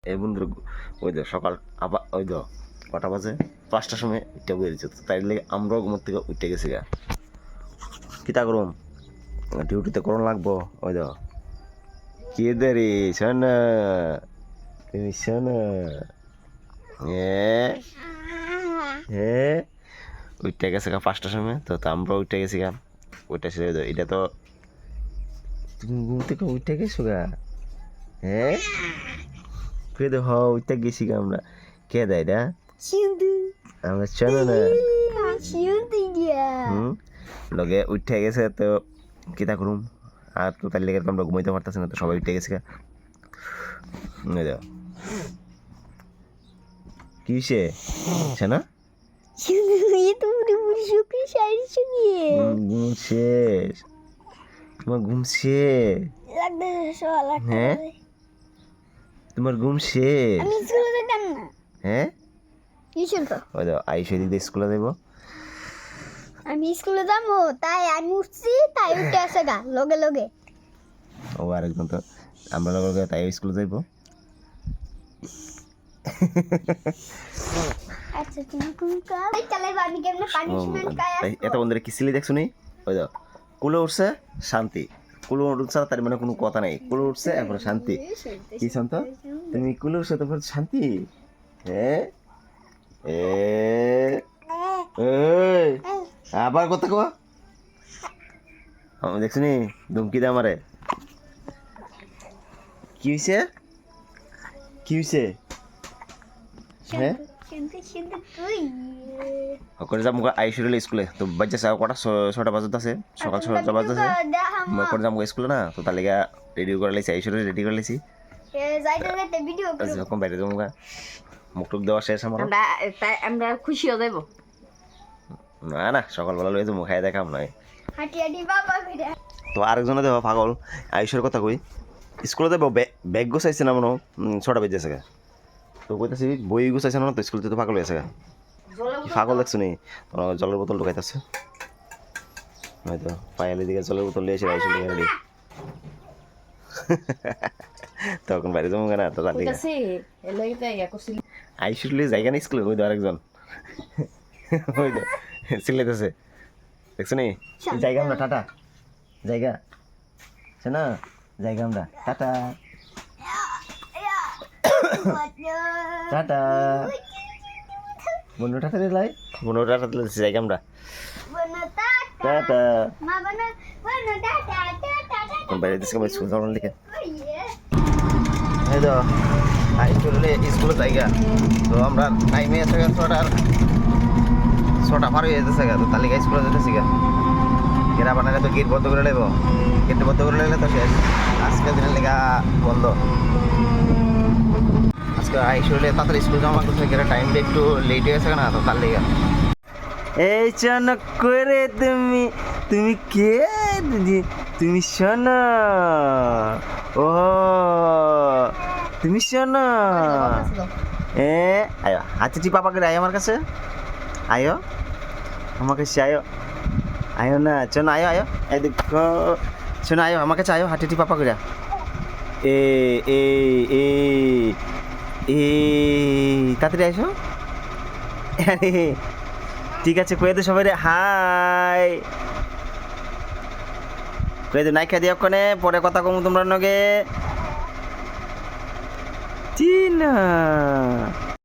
এই বন্ধুর ওই তো সকাল আবার ওই তো কটা বাজে 5টার সময় উঠে বেরিয়েছে, তো তাই লেগে আমরাও ঘুমোর থেকে উঠে গেছি গা। কিতা করুম, ডিউটিতে করুন লাগবো। ওই তো কি দেরি শোনা, তুমি শোনা উঠে গেছে গা 5টার সময়, তো আমরাও উঠে গেছি গা। ওইটা সে এটা তো তুমি ঘুম থেকে উঠে গেছো গা। হ্যাঁ কে দে হ উঠে গেছি গা আমরা। কে দেয় এটা? আমরা শোনো না লগে উঠে গেছে, তো কিতা করুম। আর তো তার লেগে আমরা ঘুমাইতে পারতেছি না, তো সবাই উঠে গেছে গা। কি হয়েছে না? ঘুম শেষ, তোমার ঘুম শেষ? হ্যাঁ তোমার ঘুম শেষ? হ্যাঁ ওই তো আইসা দিদি স্কুলে যাইব। আমি স্কুলে যাবো তাই আমি উঠছি, তাই উঠে আসে গা লগে লগে। ও আরেকজন তো আমরা লগে তাই স্কুলে যাইব। আচ্ছা তুমি কোন কাল চালাইবা, আমি কেমনে পানিশমেন্ট কাজ তাই এত বন্ধুরা কি সিলি দেখছো নি? ওই তো কুলো উঠছে শান্তি, কুলো উঠছে তার মানে কোনো কথা নাই। কুলো উঠছে এখন শান্তি। কি শান্ত? তুমি কুলো উঠছে তারপর শান্তি? হ্যাঁ আবার কথা কো আমি দেখছি নি ধুমকি দে আমারে। কি হয়েছে? কি হয়েছে? হ্যাঁ করে যাম আইসুরিল স্কুলে, তো বাজে কটা 6টা বাজতে আছে, সকাল 6টা বাজতে আছে। করে যাম স্কুলে না, তো তার লেগে রেডি করে লাইছি, আইসুরি রেডি করে লাইছি। যখন বাইরে যাবো মুখ টুক দেওয়া শেষ আমার। আমরা খুশি হয়ে যাবো না না সকালবেলা লয়ে যাবো, খাই দেখাম নয়। তো আরেকজনে দেবো পাগল আইসুর কথা কই, স্কুলে দেবো ব্যাগ গোছাইছে না মনে 6টা বেজেছে গা, তো কইতাছি বই গুছাইছে না, তো স্কুলে তো পাগল হয়েছে গা। পাগল দেখছো নি? জলের বোতল ঢুকাইতেছে, হয়তো পায়ালি দিকে জলের বোতল নিয়ে এসে আইসুর রেডি। তখন বাইরে যাবো না, তো তার দিকে আইসুর লিয়ে জায়গা নেই স্কুলে। ওই তো আরেকজন ওই তো সিলেতেছে, দেখছো নি? জায়গা আমরা টাটা জায়গা না, জায়গা আমরা টাটা টাটা বন্ধু টাটা দিলাই, বন্ধু টাটা দিলে জায়গা আমরা টাটা। বাইরে দিচ্ছে স্কুল যাওয়ার লিখে এই তো আইসুরলে স্কুলের জায়গা। তো আমরা টাইমে আছে 6টা পার হয়ে যেতেছে গা, তো তার লিগে স্কুলে যেতেছি গা। গেরা বানালে তো গেট বন্ধ করে নেবো, গেট বন্ধ করে নিলে তো শেষ। আজকে দিনের লেগা বন্ধ। আজকে আইসুরলে তাড়াতাড়ি স্কুল যাওয়া করছে, গেরা টাইমটা একটু লেট হয়ে গেছে না, তো তার লেগা। এই চানক করে তুমি তুমি কে দিদি? তুমি শোনা, ও তুমি শোনা। আয়ো হাতিটি পাপা করে আয় আমার কাছে, আয়ো আমার কাছে আয়ো, আয়ো না চলো আয়ো আয়ো, এই দেখো শোনো আয়ো আমার কাছে আয়ো, হাতিটি পাপা করে এ এ এ এ তাড়াতাড়ি আইসো। আরে ঠিক আছে কয়ে দে সবাই রে হাই, কয়ে দে নাই খাই দিও কনে, পরে কথা কমু তোমরা নগে চিনা।